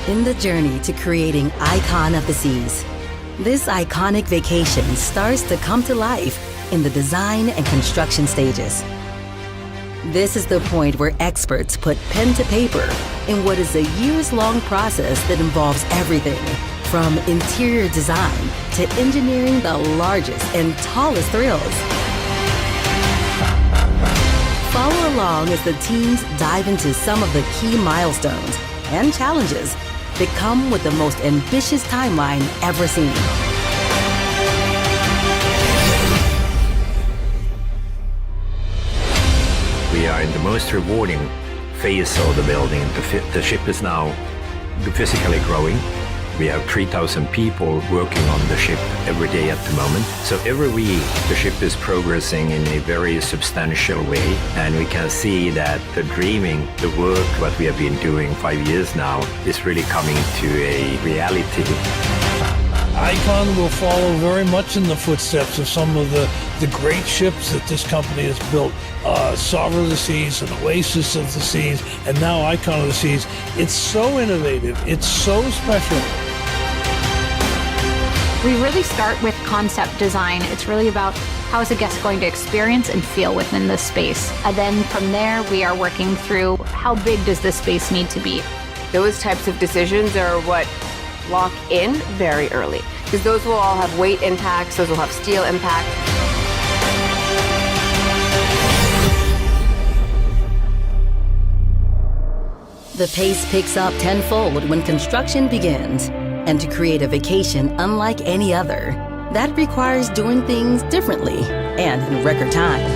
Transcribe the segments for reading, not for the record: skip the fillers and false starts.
in the journey to creating Icon of the Seas. This iconic vacation starts to come to life in the design and construction stages. This is the point where experts put pen to paper in what is a years-long process that involves everything from interior design to engineering the largest and tallest thrills. Follow along as the teams dive into some of the key milestones and challenges that come with the most ambitious timeline ever seen. We are in the most rewarding phase of the building. The ship is now physically growing. We have 3,000 people working on the ship every day at the moment. So every week the ship is progressing in a very substantial way, and we can see that the dreaming, the work what we have been doing 5 years now is really coming to a reality. Icon will follow very much in the footsteps of some of the great ships that this company has built. Sovereign of the Seas and Oasis of the Seas, and now Icon of the Seas. It's so innovative. It's so special. We really start with concept design. It's really about how is a guest going to experience and feel within this space. And then from there, we are working through how big does this space need to be. Those types of decisions are what lock in very early, because those will all have weight impacts, those will have steel impact. The pace picks up tenfold when construction begins. And to create a vacation unlike any other, that requires doing things differently and in record time.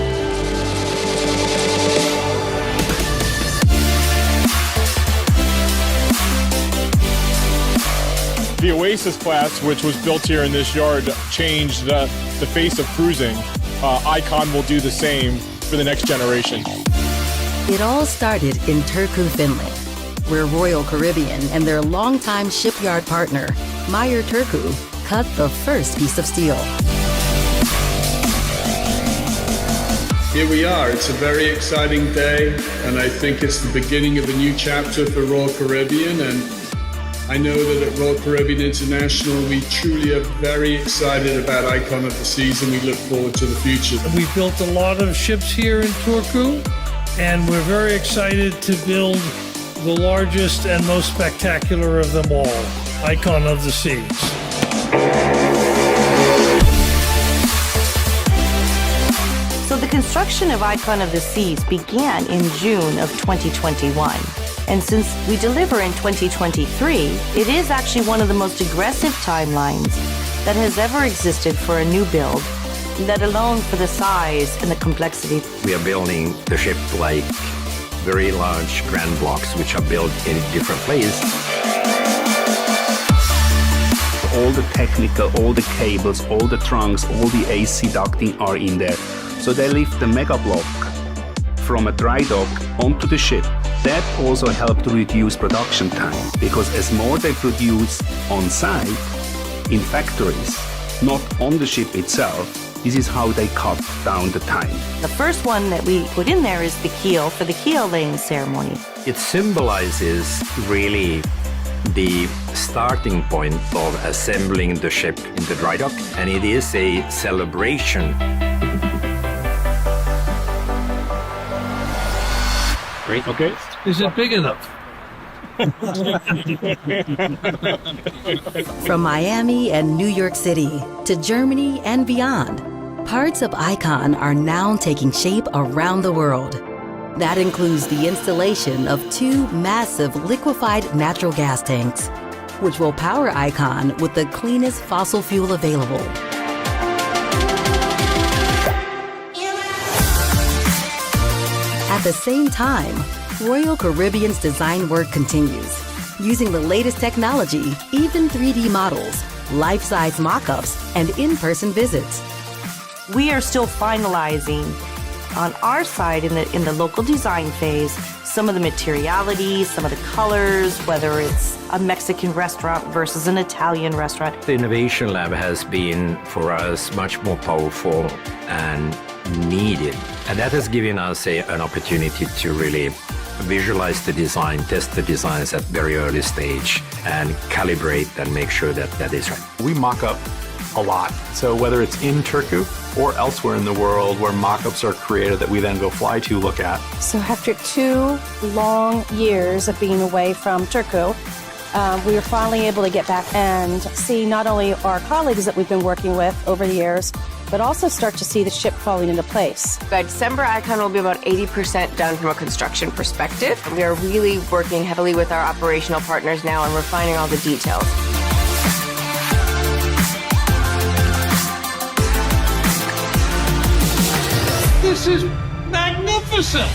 The Oasis class, which was built here in this yard, changed the face of cruising. Icon will do the same for the next generation. It all started in Turku, Finland, where Royal Caribbean and their longtime shipyard partner, Meyer Turku, cut the first piece of steel. Here we are. It's a very exciting day, and I think it's the beginning of a new chapter for Royal Caribbean. And I know that at Royal Caribbean International, we truly are very excited about Icon of the Seas, and we look forward to the future. We built a lot of ships here in Turku, and we're very excited to build the largest and most spectacular of them all, Icon of the Seas. So the construction of Icon of the Seas began in June of 2021. And since we deliver in 2023, it is actually one of the most aggressive timelines that has ever existed for a new build, let alone for the size and the complexity. We are building the ship like very large grand blocks which are built in different places. All the technical, all the cables, all the trunks, all the AC ducting are in there. So they lift the mega block from a dry dock onto the ship. That also helped to reduce production time, because as more they produce on site, in factories, not on the ship itself, this is how they cut down the time. The first one that we put in there is the keel for the keel laying ceremony. It symbolizes really the starting point of assembling the ship in the dry dock, and it is a celebration. Great. Okay. Is it big enough? From Miami and New York City to Germany and beyond, parts of Icon are now taking shape around the world. That includes the installation of 2 massive liquefied natural gas tanks, which will power Icon with the cleanest fossil fuel available. At the same time, Royal Caribbean's design work continues, using the latest technology, even 3D models, life-size mock-ups, and in-person visits. We are still finalizing on our side in the local design phase some of the materiality, some of the colors, whether it's a Mexican restaurant versus an Italian restaurant. The Innovation Lab has been, for us, much more powerful and needed. And that has given us an opportunity to really visualize the design, test the designs at very early stage, and calibrate and make sure that that is right. We mock up a lot. So whether it's in Turku or elsewhere in the world where mock-ups are created that we then go fly to look at. So after 2 long years of being away from Turku, we were finally able to get back and see not only our colleagues that we've been working with over the years, but also start to see the ship falling into place. By December, Icon will be about 80% done from a construction perspective. We are really working heavily with our operational partners now and refining all the details. This is magnificent!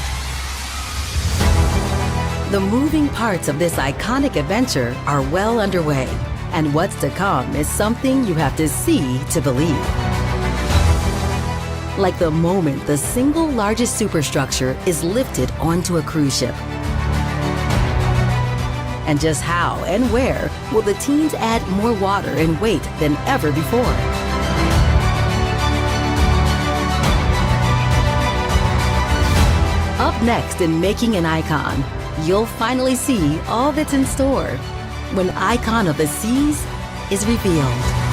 The moving parts of this iconic adventure are well underway, and what's to come is something you have to see to believe. Like the moment the single largest superstructure is lifted onto a cruise ship. And just how and where will the teams add more water and weight than ever before? Up next in Making an Icon, you'll finally see all that's in store when Icon of the Seas is revealed.